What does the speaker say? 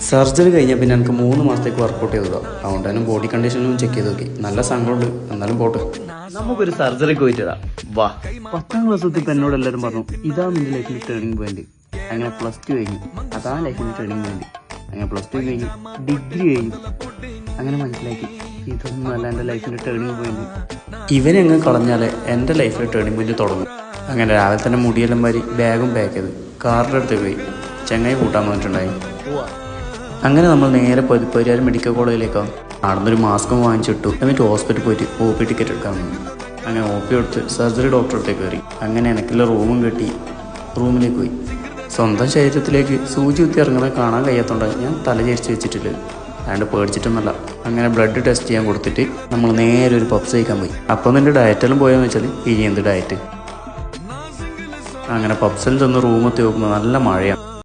Surgery കഴിഞ്ഞാൽ പിന്നെ എനിക്ക് 3 മാസത്തേക്ക് വർക്കൗട്ട് ചെയ്തതാണ്. അതുകൊണ്ട് തന്നെ ബോഡി കണ്ടീഷനും ചെക്ക് ചെയ്ത് നോക്കി. നല്ല സങ്കടമുണ്ട്, എന്നാലും പോട്ടെ. നമുക്കൊരു സർജറിക്ക് പോയിട്ടാ വാ. 10ാം ക്ലാസ് ഇപ്പം എന്നോട് എല്ലാവരും പറഞ്ഞു ഇതാ നിന്റെ ലൈഫിൽ ടേണിംഗ് പോയിന്റ്. അങ്ങനെ +2 കഴിഞ്ഞു, അതാ ലൈഫിൽ ടേണിംഗ് പോയിന്റ്. അങ്ങനെ +2 കഴിഞ്ഞു, ഡിഗ്രി കഴിഞ്ഞു. അങ്ങനെ മനസ്സിലാക്കി ഇതൊന്നും അല്ല എൻ്റെ ലൈഫിൻ്റെ ടേണിംഗ് പോയിന്റ്. ഇവനെങ്ങ് കളഞ്ഞാലേ എൻ്റെ ലൈഫിൽ ടേണിംഗ് പോയിന്റ് തുടങ്ങും. അങ്ങനെ രാവിലെ തന്നെ മുടിയെല്ലാം മാറി ബാഗും പാക്ക് ചെയ്ത് കാറിൻ്റെ അടുത്ത് പോയി ചെങ്ങായി കൂട്ടാൻ വന്നിട്ടുണ്ടായി. അങ്ങനെ നമ്മൾ നേരെ പരിയാരം മെഡിക്കൽ കോളേജിലേക്കാണ്. നടന്നൊരു മാസ്കും വാങ്ങിച്ചിട്ടു. എന്നിട്ട് ഹോസ്പിറ്റലിൽ പോയിട്ട് OP ടിക്കറ്റ് എടുക്കാൻ വേണ്ടി അങ്ങനെ OP എടുത്ത് സർജറി ഡോക്ടറെ അടുത്തേക്ക് കയറി. അങ്ങനെ എനിക്കുള്ള റൂമും കെട്ടി റൂമിലേക്ക് പോയി. സ്വന്തം ശരീരത്തിലേക്ക് സൂചി കുത്തി ഇറങ്ങുന്നത് കാണാൻ കഴിയാത്തതുകൊണ്ട് ഞാൻ തല ചരിച്ച് വെച്ചിട്ടില്ല. അതുകൊണ്ട് പേടിച്ചിട്ടൊന്നുമല്ല. അങ്ങനെ ബ്ലഡ് ടെസ്റ്റ് ചെയ്യാൻ കൊടുത്തിട്ട് നമ്മൾ നേരെ ഒരു പപ്സ് കഴിക്കാൻ പോയി. അപ്പോൾ നിൻ്റെ ഡയറ്റെല്ലാം പോയെന്ന് വെച്ചാൽ ഇനി എന്ത് ഡയറ്റ്. അങ്ങനെ പപ്സിൽ ചെന്ന് റൂമെത്തി നോക്കുമ്പോൾ നല്ല മഴയാണ്.